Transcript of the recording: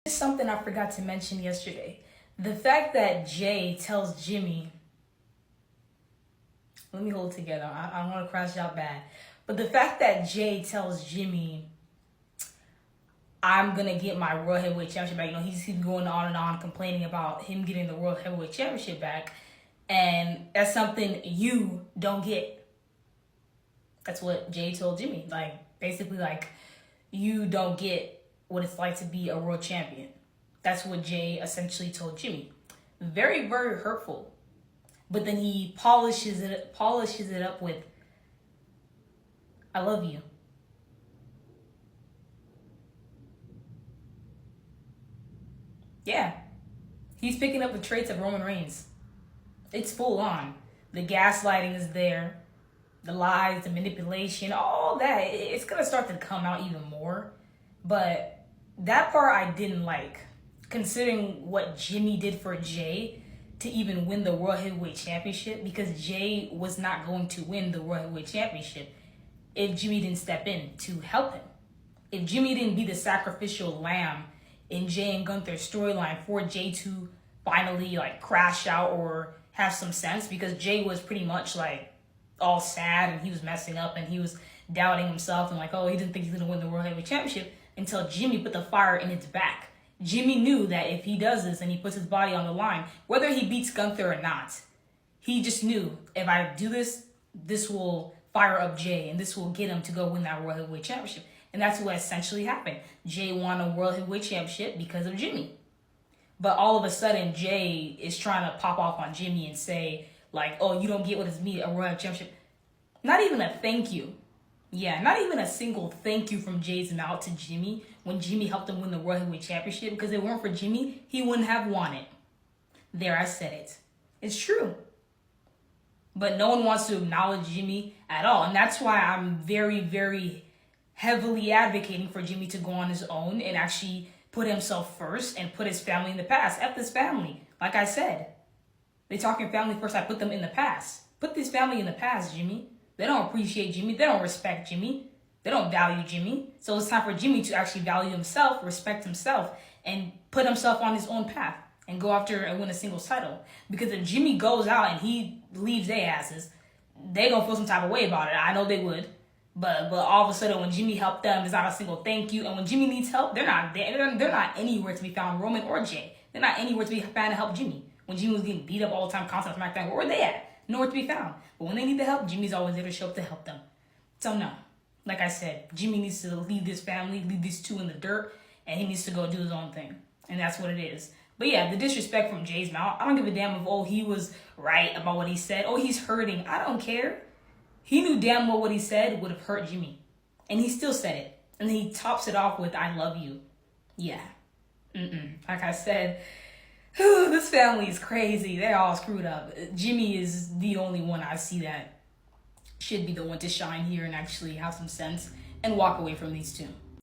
This is something I forgot to mention yesterday. The fact that Jay tells Jimmy, let me hold it together. I want to crash out bad. But the fact that Jay tells Jimmy, I'm going to get my World Heavyweight Championship back. You know, he's going on and on complaining about him getting the World Heavyweight Championship back. And that's something you don't get. That's what Jay told Jimmy. Like, basically, like, you don't get what it's like to be a world champion. That's what Jay essentially told Jimmy. Very, very hurtful. But then he polishes it up with, I love you. Yeah. He's picking up the traits of Roman Reigns. It's full on. The gaslighting is there. The lies, the manipulation, all that. It's going to start to come out even more. But that part I didn't like. Considering what Jimmy did for Jay to even win the World Heavyweight Championship, because Jay was not going to win the World Heavyweight Championship if Jimmy didn't step in to help him. If Jimmy didn't be the sacrificial lamb in Jay and Gunther's storyline for Jay to finally like crash out or have some sense, because Jay was pretty much like all sad and he was messing up and he was doubting himself and like, oh, he didn't think he was going to win the World Heavyweight Championship until Jimmy put the fire in its back. Jimmy knew that if he does this and he puts his body on the line, whether he beats Gunther or not, he just knew, if I do this, this will fire up Jay and this will get him to go win that World Heavyweight Championship. And that's what essentially happened. Jay won a World Heavyweight Championship because of Jimmy. But all of a sudden, Jay is trying to pop off on Jimmy and say, like, oh, you don't get what it's me, a World Heavyweight Championship. Not even a thank you. Yeah, not even a single thank you from Jay's mouth to Jimmy when Jimmy helped him win the World Heavyweight Championship, because if it weren't for Jimmy, he wouldn't have won it. There, I said it. It's true. But no one wants to acknowledge Jimmy at all. And that's why I'm very, very heavily advocating for Jimmy to go on his own and actually put himself first and put his family in the past. F this family. Like I said, they talking family first, I put them in the past. Put this family in the past, Jimmy. They don't appreciate Jimmy. They don't respect Jimmy. They don't value Jimmy. So it's time for Jimmy to actually value himself, respect himself, and put himself on his own path and go after and win a singles title. Because if Jimmy goes out and he leaves their asses, they gonna feel some type of way about it. I know they would. But all of a sudden, when Jimmy helped them, there's not a single thank you. And when Jimmy needs help, they're not there. They're not anywhere to be found. Roman or Jay, they're not anywhere to be found to help Jimmy. When Jimmy was getting beat up all the time, constant SmackDown, where were they at? Nowhere to be found. But when they need the help, Jimmy's always there to show up to help them. So no, like I said, Jimmy needs to leave this family, leave these two in the dirt, and he needs to go do his own thing. And that's what it is. But yeah, the disrespect from Jay's mouth, I don't give a damn if, oh, he was right about what he said. Oh, he's hurting. I don't care. He knew damn well what he said would have hurt Jimmy. And he still said it. And then he tops it off with, I love you. Yeah. Like I said, this family is crazy. They're all screwed up. Jimmy is the only one I see that should be the one to shine here and actually have some sense and walk away from these two.